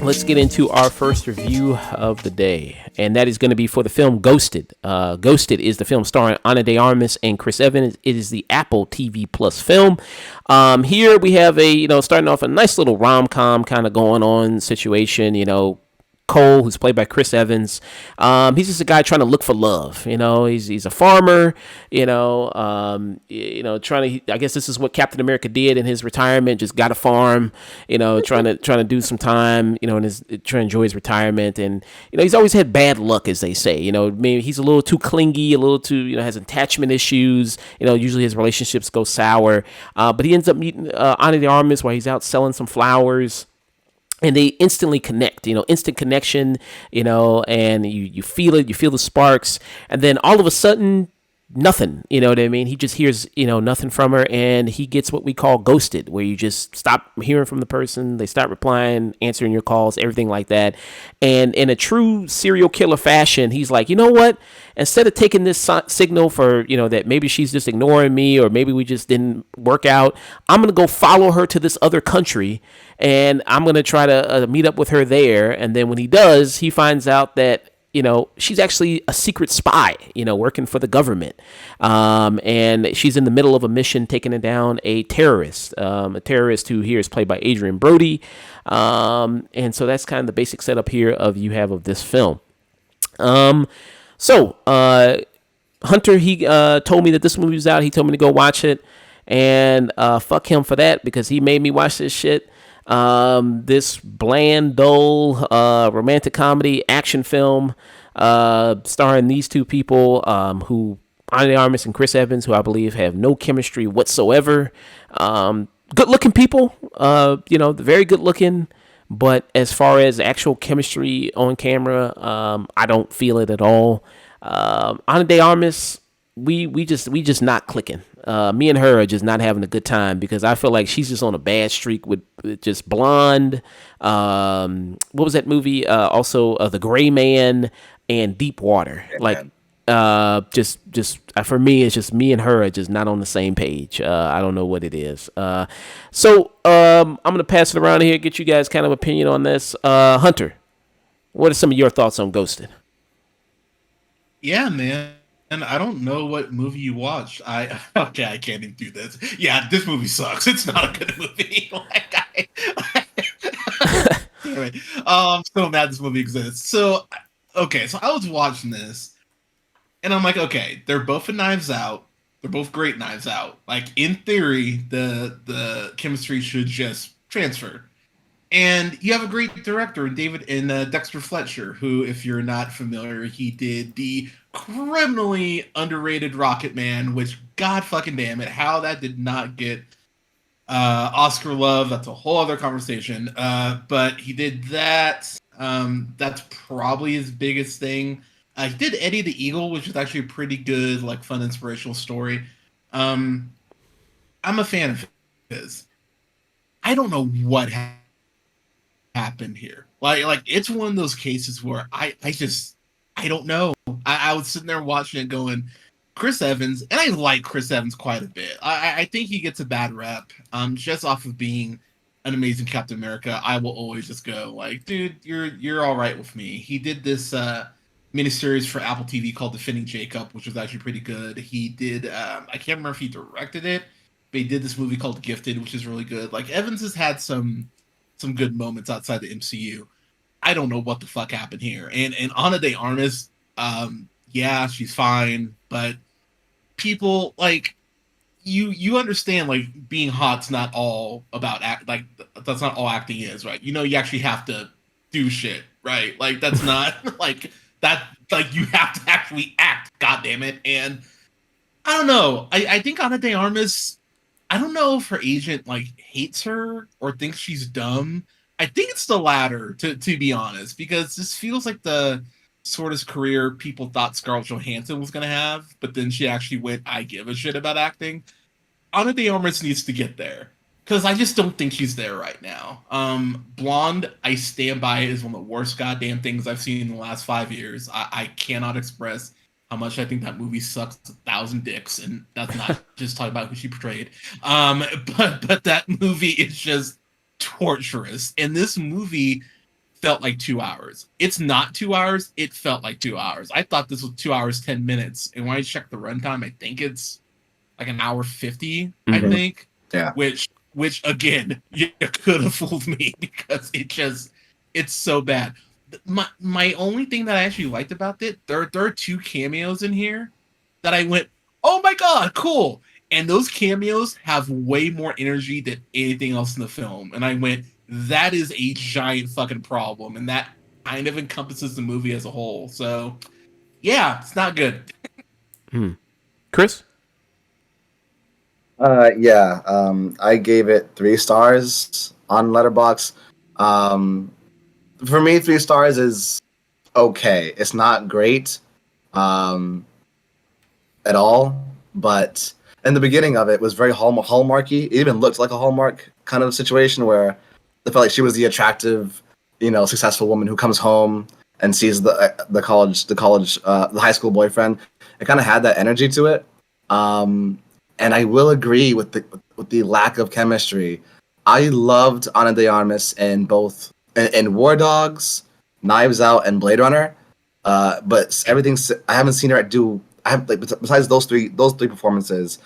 Let's get into our first review of the day, and that is going to be for the film Ghosted. Ghosted is the film starring Ana de Armas and Chris Evans. It is the Apple TV Plus film. Here we have starting off a nice little rom-com kind of going on situation, Cole, who's played by Chris Evans. He's just a guy trying to look for love. He's a farmer. Trying to. I guess this is what Captain America did in his retirement. Just got a farm. Trying to do some time. And trying to enjoy his retirement. And he's always had bad luck, as they say. Maybe he's a little too clingy, a little too has attachment issues. Usually his relationships go sour. But he ends up meeting Ana de Armas while he's out selling some flowers. And they instantly connect, instant connection, and you feel it, you feel the sparks. And then all of a sudden, nothing, you know what I mean? He just hears, nothing from her, and he gets what we call ghosted, where you just stop hearing from the person. They stop replying, answering your calls, everything like that. And in a true serial killer fashion, he's like, you know what? Instead of taking this signal for, that maybe she's just ignoring me or maybe we just didn't work out, I'm going to go follow her to this other country and I'm going to try to meet up with her there. And then when he does, he finds out that, she's actually a secret spy, working for the government. And she's in the middle of a mission taking down a terrorist who here is played by Adrian Brody. And so that's kind of the basic setup here of this film. So, Hunter, he told me that this movie was out. He told me to go watch it. And fuck him for that, because he made me watch this shit. This bland, dull, romantic comedy action film starring these two people who, Ana de Armas and Chris Evans, who I believe have no chemistry whatsoever. Good-looking people, very good-looking. But as far as actual chemistry on camera, I don't feel it at all. Ana de Armas, we just not clicking. Me and her are just not having a good time because I feel like she's just on a bad streak with just Blonde. What was that movie? Also, The Gray Man and Deep Water. Like, just for me, it's just me and her are just not on the same page. I don't know what it is. So I'm gonna pass it around here, get you guys kind of opinion on this. Hunter, what are some of your thoughts on Ghosted? Yeah, man. And I don't know what movie you watched. I can't even do this. Yeah, this movie sucks. It's not a good movie. Anyway, I'm so mad this movie exists. So I was watching this, and I'm like, okay, they're both in Knives Out. They're both great Knives Out. Like, in theory, the chemistry should just transfer. And you have a great director in Dexter Fletcher, who, if you're not familiar, he did the criminally underrated Rocket Man, which, god fucking damn it, how that did not get Oscar love, that's a whole other conversation. But he did that. That's probably his biggest thing. He did Eddie the Eagle, which is actually a pretty good, like, fun, inspirational story. I'm a fan of his. I don't know what happened here. Like it's one of those cases where I don't know. I was sitting there watching it going, Chris Evans, and I like Chris Evans quite a bit. I think he gets a bad rep. Just off of being an amazing Captain America, I will always just go like, dude, you're all right with me. He did this miniseries for Apple TV called Defending Jacob, which was actually pretty good. He did I can't remember if he directed it, but he did this movie called Gifted, which is really good. Like, Evans has had some good moments outside the MCU. I don't know what the fuck happened here. And Ana de Armas, yeah, she's fine, but people like you understand, like, being hot's not all about act. Like, that's not all acting is, right? You actually have to do shit, right? Like, that's not like that. Like, you have to actually act. God damn it! And I don't know. I think Ana de Armas, I don't know if her agent, like, hates her or thinks she's dumb. I think it's the latter, to be honest, because this feels like the sort of career people thought Scarlett Johansson was going to have, but then she actually went, I give a shit about acting. Ana de Armas needs to get there. because I just don't think she's there right now. Blonde, I stand by, is one of the worst goddamn things I've seen in the last 5 years. I cannot express how much I think that movie sucks 1,000 dicks, and that's not just talking about who she portrayed. But that movie is just torturous, and this movie felt like 2 hours. It's not 2 hours. It felt like 2 hours. I thought this was 2 hours 10 minutes, and when I checked the runtime, I think it's like an hour 50. I Mhm. think, Yeah. which again, you could have fooled me because it's so bad. My only thing that I actually liked about it, there are two cameos in here that I went, oh my god, cool. And those cameos have way more energy than anything else in the film. And I went, that is a giant fucking problem. And that kind of encompasses the movie as a whole. So yeah, it's not good. Chris? Yeah. I gave it 3 stars on Letterboxd. For me, 3 stars is okay. It's not great, um, at all, but in the beginning of it was very hallmarky. It even looked like a Hallmark kind of situation where I felt like she was the attractive, successful woman who comes home and sees the high school boyfriend. It kind of had that energy to it. And I will agree with the lack of chemistry. I loved Ana de Armas in both in War Dogs, Knives Out, and Blade Runner. But I haven't seen her do. I have like besides those three performances.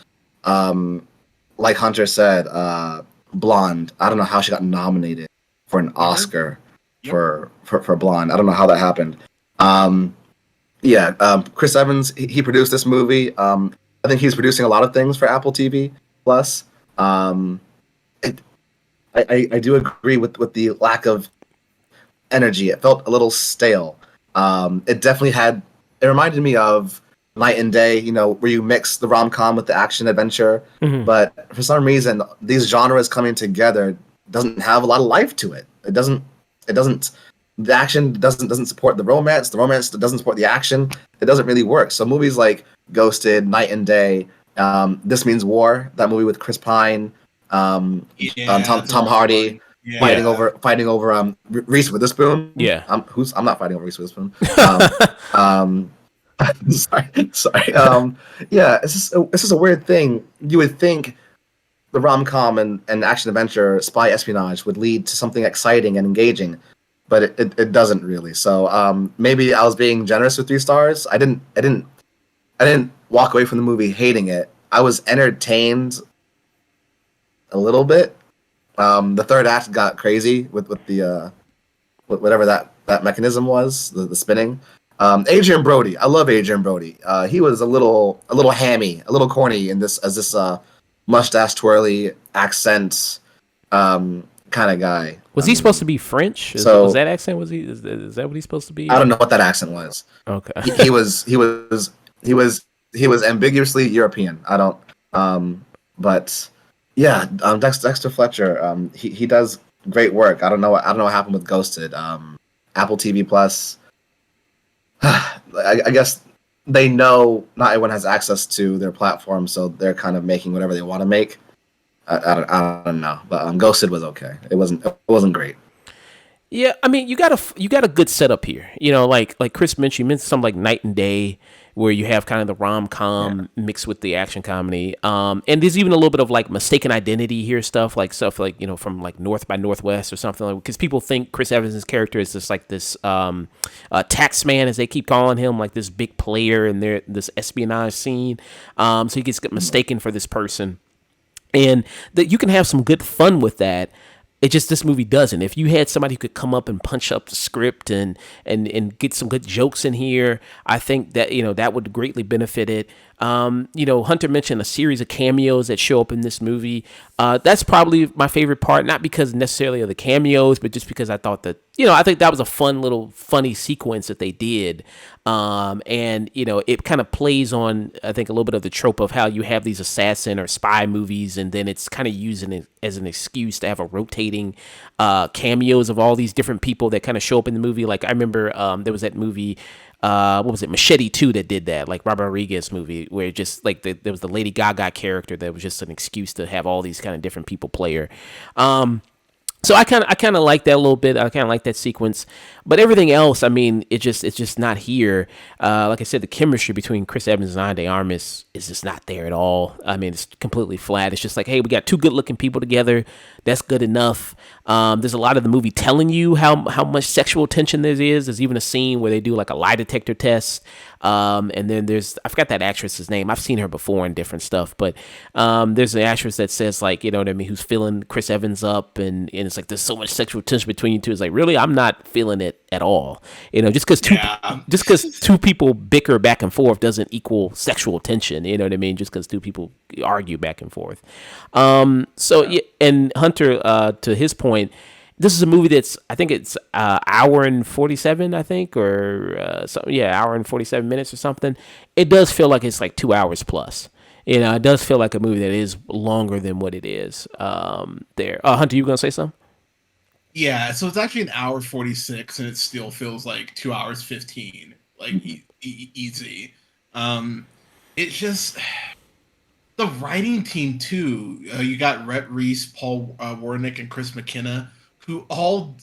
Like Hunter said, Blonde. I don't know how she got nominated for an Oscar Yep. for Blonde. I don't know how that happened. Yeah, Chris Evans, he produced this movie. I think he's producing a lot of things for Apple TV Plus. It, I do agree with the lack of energy. It felt a little stale. It definitely had. It reminded me of Night and Day, where you mix the rom com with the action adventure. Mhm. But for some reason, these genres coming together doesn't have a lot of life to it. It doesn't. It doesn't. The action doesn't support the romance. The romance doesn't support the action. It doesn't really work. So movies like Ghosted, Night and Day, This Means War, that movie with Chris Pine, Yeah, Tom Hardy Yeah. fighting over Reese Witherspoon. Yeah. I'm not fighting over Reese Witherspoon. Sorry. Yeah, it's just a weird thing. You would think the rom com and action adventure spy espionage would lead to something exciting and engaging, but it doesn't really. So maybe I was being generous with 3 stars. I didn't walk away from the movie hating it. I was entertained a little bit. The third act got crazy with the whatever that mechanism was, the spinning. Adrian Brody, I love Adrian Brody. He was a little hammy, a little corny in this mustache twirly accent kind of guy. Was he supposed to be French? Was that accent? Is that what he's supposed to be? I don't know what that accent was. Okay. He was ambiguously European. I don't. But yeah, Dexter Fletcher. He does great work. I don't know what happened with Ghosted. Apple TV Plus. I guess they know not everyone has access to their platform, so they're kind of making whatever they want to make. I don't know, but Ghosted was okay. It wasn't great. Yeah, I mean, you got a good setup here. Like Chris mentioned, you mentioned something like Night and Day, where you have kind of the rom com mixed with the action comedy. And there's even a little bit of like mistaken identity here, stuff like from like North by Northwest or something, like, because people think Chris Evans' character is just like this tax man, as they keep calling him, like this big player in this espionage scene. So he gets mistaken for this person, and that you can have some good fun with that. It just, this movie doesn't. If you had somebody who could come up and punch up the script and get some good jokes in here, I think that that would greatly benefit it. Hunter mentioned a series of cameos that show up in this movie. That's probably my favorite part, not because necessarily of the cameos, but just because I thought that I think that was a fun little funny sequence that they did. And it kind of plays on, I think, a little bit of the trope of how you have these assassin or spy movies, and then it's kind of using it as an excuse to have a rotating cameos of all these different people that kind of show up in the movie. Like I remember there was that movie what was it, Machete 2 that did that, like Robert Rodriguez movie, where just like there was the Lady Gaga character that was just an excuse to have all these kind of different people play her. So I kind of like that a little bit. I kind of like that sequence, but everything else, I mean, it's just not here. Like I said, the chemistry between Chris Evans and Ana de Armas is just not there at all. I mean, it's completely flat. It's just like, hey, we got two good looking people together. That's good enough. There's a lot of the movie telling you how much sexual tension there is. There's even a scene where they do like a lie detector test. And then I forgot that actress's name. I've seen her before in different stuff, but there's an actress that says, like, you know what I mean, who's filling Chris Evans up, and it's like there's so much sexual tension between you two. It's like, really, I'm not feeling it at all. You know, just because two people bicker back and forth doesn't equal sexual tension. You know what I mean? Just because two people argue back and forth. Yeah, and Hunter, to his point, this is a movie that's, I think it's hour and 47, I think, or hour and 47 minutes or something. It does feel like it's like 2 hours plus. You know, it does feel like a movie that is longer than what it is. There, Hunter, you gonna say something? Yeah, so it's actually an hour 46, and it still feels like 2 hours 15, like easy. It's just the writing team too. You got Rhett Reese, Paul Wernick, and Chris McKenna, who all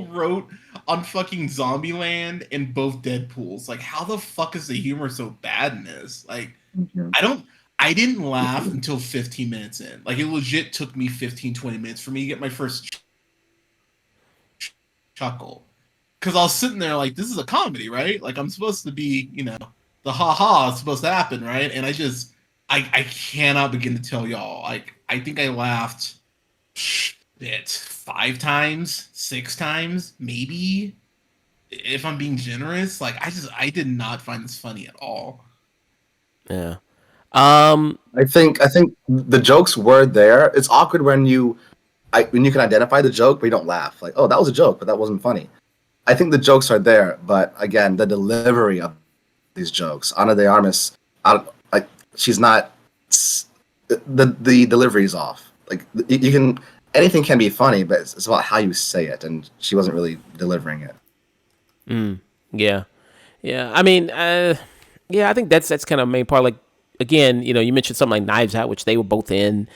wrote on fucking Zombieland and both Deadpools. Like, how the fuck is the humor so bad in this? Like, I didn't laugh until 15 minutes in. Like, it legit took me 15, 20 minutes for me to get my first chuckle. Because I was sitting there like, this is a comedy, right? Like, I'm supposed to be, you know, the ha-ha is supposed to happen, right? And I cannot begin to tell y'all. Like, I think I laughed 5 times, 6 times, maybe, if I'm being generous. Like, I did not find this funny at all. Yeah. I think the jokes were there. It's awkward when you can identify the joke, but you don't laugh. Like, oh, that was a joke, but that wasn't funny. I think the jokes are there, but again, the delivery of these jokes, Ana de Armas, she's not. The delivery is off. Like, you can, anything can be funny, but it's about how you say it, and she wasn't really delivering it. Yeah. I mean, I think that's kind of the main part. Like, again, you know, you mentioned something like Knives Out, which they were both in,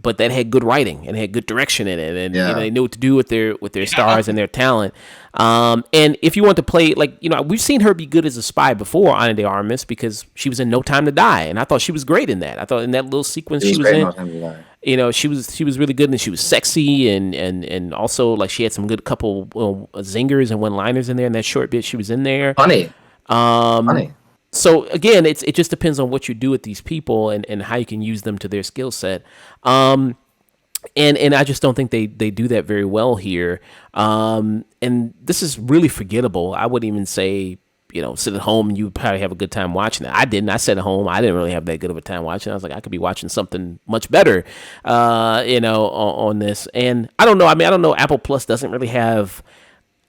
but that had good writing and had good direction in it, and you know, they knew what to do with their stars and their talent. And if you want to play, like, you know, we've seen her be good as a spy before, Ana de Armas, because she was in No Time to Die, and I thought she was great in that. I thought in that little sequence she was in, No Time to Die. You know, she was really good, and she was sexy, and also, like, she had some good couple zingers and one-liners in there in that short bit she was in there. Funny. Funny. So again, it just depends on what you do with these people and how you can use them to their skill set. And I just don't think they do that very well here. And this is really forgettable. I wouldn't even say, you know, sit at home and you probably have a good time watching it. I didn't. I sat at home. I didn't really have that good of a time watching it. I was like, I could be watching something much better, you know, on this. And I don't know. I mean, I don't know. Apple Plus doesn't really have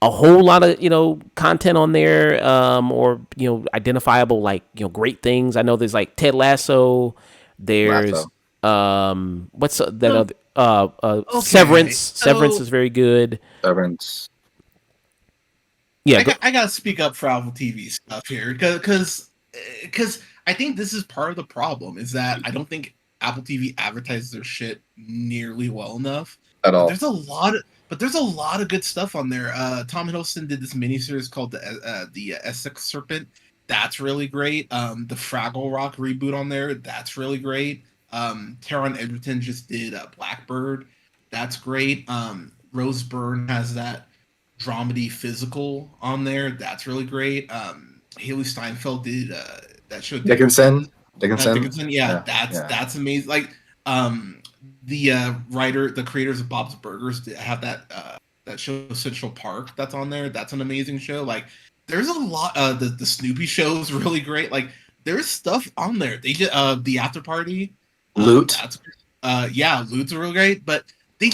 a whole lot of, you know, content on there, or, you know, identifiable, like, you know, great things. I know there's like Ted Lasso. There's what's that other Severance. Severance is very good. Severance. Yeah, I gotta speak up for Apple TV stuff here, because I think this is part of the problem, is that I don't think Apple TV advertises their shit nearly well enough At all. There's a lot of good stuff on there. Tom Hiddleston did this miniseries called the Essex Serpent. That's really great. The Fraggle Rock reboot on there. That's really great. Taron Egerton just did Blackbird. That's great. Rose Byrne has that dramedy Physical on there. That's really great. Haley Steinfeld did that show Dickinson. Yeah, that's amazing. Like, the creators of Bob's Burgers have that show Central Park that's on there. That's an amazing show. Like, there's a lot. The Snoopy show is really great. Like, there's stuff on there. They did the After Party. Loot. Loot's really great. But they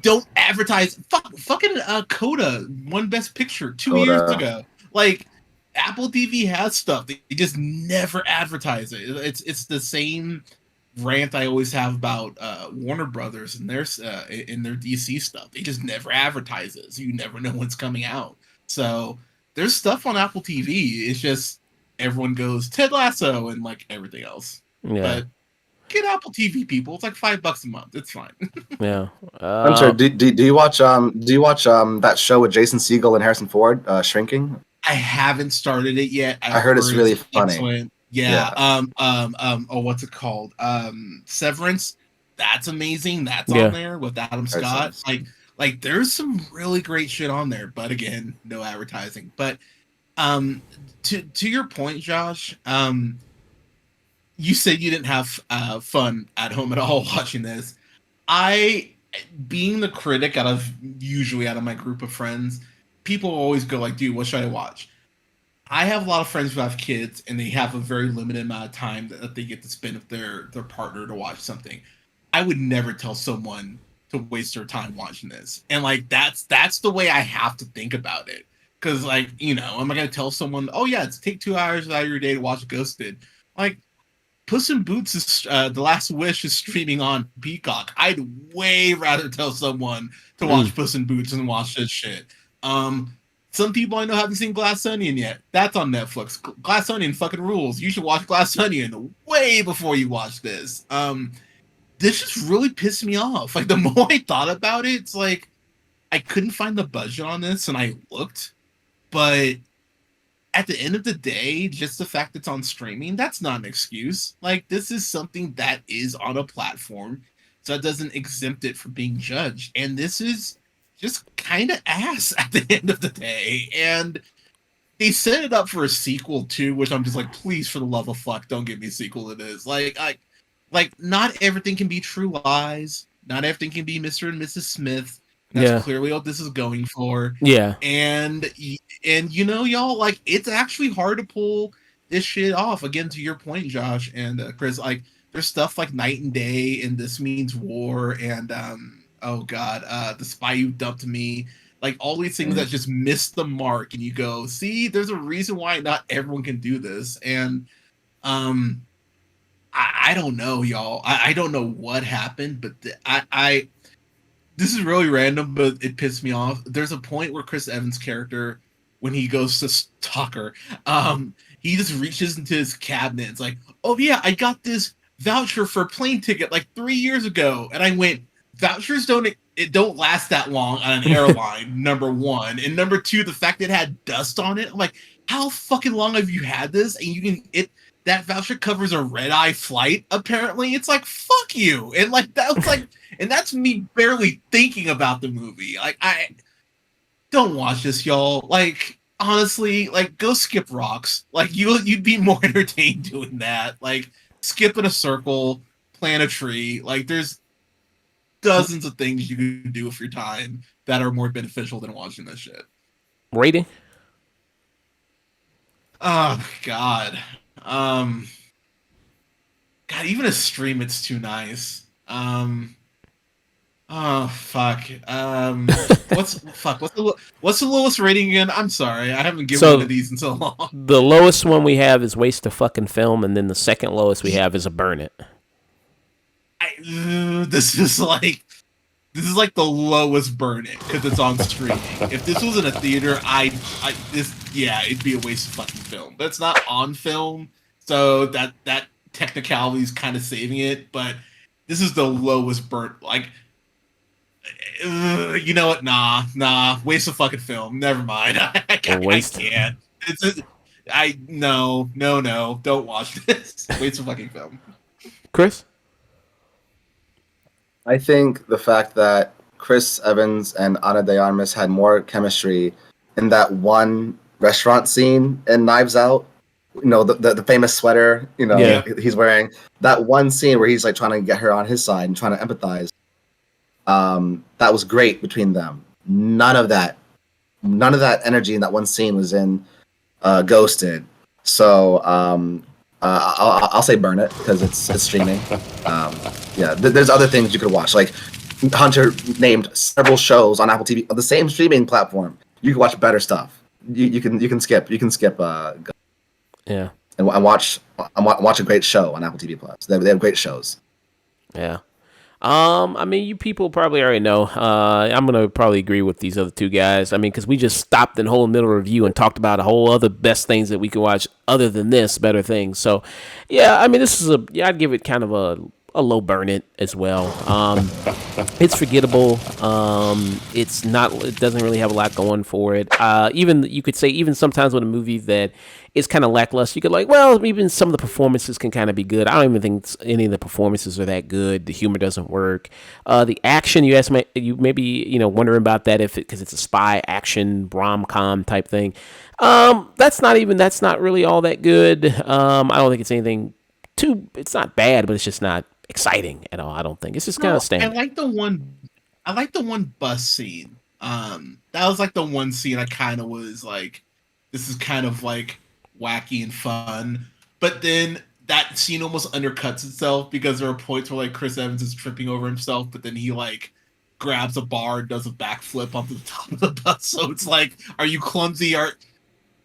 don't advertise. Fucking Coda won Best Picture 2 years ago. Like, Apple TV has stuff. They just never advertise it. It's the same rant I always have about Warner Brothers and their DC stuff. They just never advertise it, so you never know what's coming out. So there's stuff on Apple TV. It's just everyone goes Ted Lasso and like everything else. Yeah. But get Apple TV, people. It's like $5 a month. It's fine. Yeah. Hunter, do you watch that show with Jason Segel and Harrison Ford, Shrinking? I haven't started it yet. I heard it's really funny. Excellent. Yeah. Oh, what's it called? Severance. That's amazing. That's on there with Adam Scott. Like there's some really great shit on there, but again, no advertising. But to your point, Josh, you said you didn't have fun at home at all watching this. Being the critic out of my group of friends, people always go like, dude, what should I watch? I have a lot of friends who have kids and they have a very limited amount of time that they get to spend with their partner to watch something. I would never tell someone to waste their time watching this. And like that's the way I have to think about it. Cause like, you know, am I gonna tell someone, oh yeah, it's take 2 hours out of your day to watch Ghosted? Like Puss in Boots is The Last Wish is streaming on Peacock. I'd way rather tell someone to watch Puss in Boots than watch this shit. Some people I know haven't seen Glass Onion yet. That's on Netflix. Glass Onion fucking rules. You should watch Glass Onion way before you watch this. This just really pissed me off. Like the more I thought about it, it's like I couldn't find the budget on this, and I looked, but at the end of the day, just the fact it's on streaming, that's not an excuse. Like this is something that is on a platform, so that doesn't exempt it from being judged. And this is just kind of ass at the end of the day. And they set it up for a sequel too, which I'm just like, please, for the love of fuck, don't give me a sequel to this. Like not everything can be True Lies. Not everything can be Mr. and Mrs. Smith. That's clearly what this is going for. Yeah. And you know, y'all, like it's actually hard to pull this shit off. Again, to your point, Josh and Chris, like there's stuff like Night and Day and This Means War and oh god, The Spy You Dumped Me, like all these things that just miss the mark, and you go, see, there's a reason why not everyone can do this. And I don't know, y'all. I don't know what happened, but I this is really random, but it pissed me off. There's a point where Chris Evans' character, when he goes to stalk her, he just reaches into his cabinet. It's like, oh yeah, I got this voucher for a plane ticket like 3 years ago, and I went, vouchers don't last that long on an airline. Number one, and number two, the fact that it had dust on it. I'm like, how fucking long have you had this? And you can that voucher covers a red-eye flight. Apparently, it's like fuck you, and like that was like, and that's me barely thinking about the movie. Like I don't watch this, y'all. Like honestly, like go skip rocks. Like you'd be more entertained doing that. Like skip in a circle, plant a tree. Like there's dozens of things you can do with your time that are more beneficial than watching this shit. Rating? Oh God. God, even a stream, it's too nice. Oh fuck. What's the lowest rating again? I'm sorry, I haven't given one of these in so long. The lowest one we have is waste of fucking film, and then the second lowest we have is a burn it. This is like the lowest burn it because it's on streaming. If this was in a theater, it'd be a waste of fucking film. But it's not on film, so that technicality is kind of saving it. But this is the lowest burn. Like, you know what? Nah, waste of fucking film. Never mind. I can't. No. Don't watch this. Waste of fucking film. Chris? I think the fact that Chris Evans and Ana de Armas had more chemistry in that one restaurant scene in Knives Out, you know, the famous sweater, you know, he's wearing, that one scene where he's like trying to get her on his side and trying to empathize. That was great between them. None of that energy in that one scene was in Ghosted. So I'll say burn it because it's streaming. There's other things you could watch. Like Hunter named several shows on Apple TV on the same streaming platform. You can watch better stuff. You can skip. And watch a great show on Apple TV Plus. They have great shows. Yeah. I mean, you people probably already know. I'm gonna probably agree with these other two guys. I mean, because we just stopped in whole middle review and talked about a whole other best things that we can watch other than this, better things. So, yeah, I mean, this is I'd give it kind of a low burn it as well. It's forgettable. It's not. It doesn't really have a lot going for it. Even you could say even sometimes with a movie that is kind of lackluster, you could like, well, even some of the performances can kind of be good. I don't even think any of the performances are that good. The humor doesn't work. The action, you ask me, you maybe wondering about that if because it's a spy action rom com type thing. That's not really all that good. I don't think it's anything too. It's not bad, but it's just not exciting at all. I don't think it's just kind of standard. I like the one bus scene. That was like the one scene I kind of was like, this is kind of like wacky and fun. But then that scene almost undercuts itself because there are points where like Chris Evans is tripping over himself, but then he like grabs a bar and does a backflip onto the top of the bus. So it's like, are you clumsy?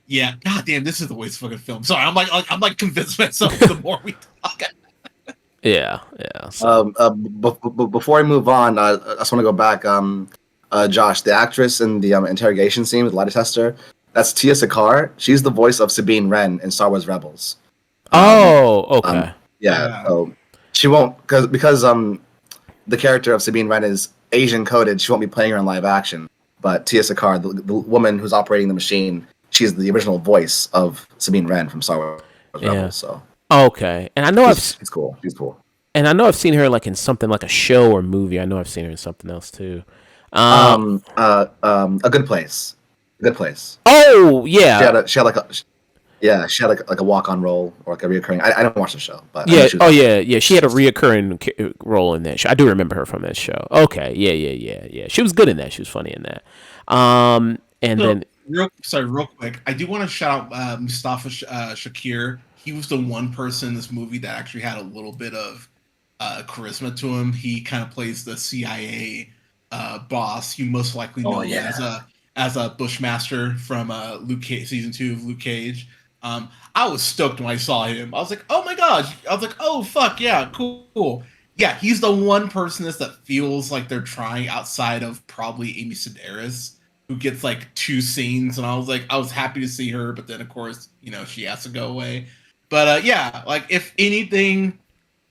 Yeah, goddamn, this is the waste fucking film. Sorry, I'm like convinced myself the more we talk. Yeah. So. Before I move on, I just want to go back. Josh, the actress in the interrogation scene with Lie Tester, that's Tia Sakar. She's the voice of Sabine Wren in Star Wars Rebels. Okay. Yeah. So she won't because the character of Sabine Wren is Asian coded. She won't be playing her in live action. But Tia Sakar, the woman who's operating the machine, she's the original voice of Sabine Wren from Star Wars Rebels. So. Okay, and I know she's cool. She's cool. And I know I've seen her like in something like a show or movie. I know I've seen her in something else too. A Good Place. Good Place. Oh yeah. She had like a walk on role or like a reoccurring. I don't watch the show, but yeah. Yeah. She had a reoccurring role in that show. I do remember her from that show. Okay. Yeah. She was good in that. She was funny in that. Real quick, I do want to shout out Mustafa Shakir. He was the one person in this movie that actually had a little bit of charisma to him. He kind of plays the CIA boss. You most likely know as a Bushmaster from season 2 of Luke Cage. I was stoked when I saw him. I was like, oh my gosh. I was like, oh fuck yeah, cool. Yeah, he's the one person that feels like they're trying outside of probably Amy Sedaris, who gets like 2 scenes, and I was happy to see her, but then of course, she has to go away. But yeah, like if anything,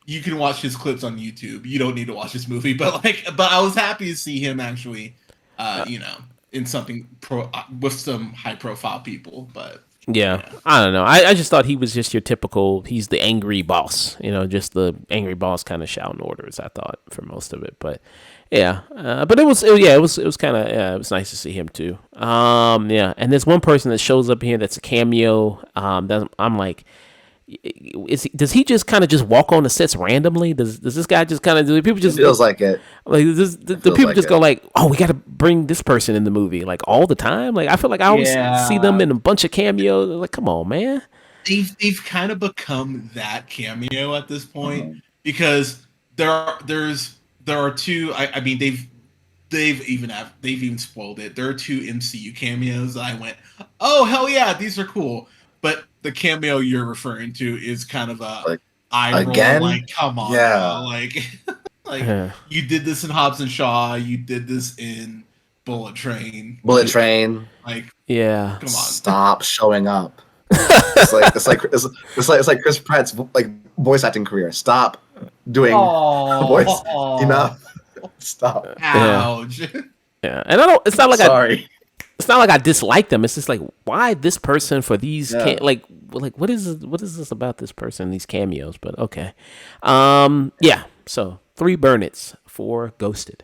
you can watch his clips on YouTube. You don't need to watch this movie, but I was happy to see him actually, in something with some high profile people. But yeah, I don't know. I just thought he was just your typical. He's the angry boss, just the angry boss kind of shouting orders. I thought for most of it, but yeah, but it was kind of it was nice to see him too. Yeah, and there's one person that shows up here that's a cameo. That I'm like. Does he just kind of just walk on the sets randomly? Does this guy just kind of do people just feels like it? Like the people just go like, oh, we got to bring this person in the movie like all the time. Like I feel like I always see them in a bunch of cameos. Like, come on, man. They've kind of become that cameo at this point because there are 2. I mean they've even spoiled it. There are 2 MCU cameos that I went, oh hell yeah, these are cool. But the cameo you're referring to is kind of a eye roll, again? Like, come on, bro. You did this in Hobbs and Shaw, you did this in Bullet Train. Like, yeah, come on, stop showing up. It's like Chris Pratt's like voice acting career. Stop doing voice. Enough. Stop. Ouch. Yeah, and I don't. It's not like sorry. It's not like I dislike them. It's just like, why this person for these? Like what is this about this person? These cameos, but okay. Yeah. So 3 burn-its for Ghosted.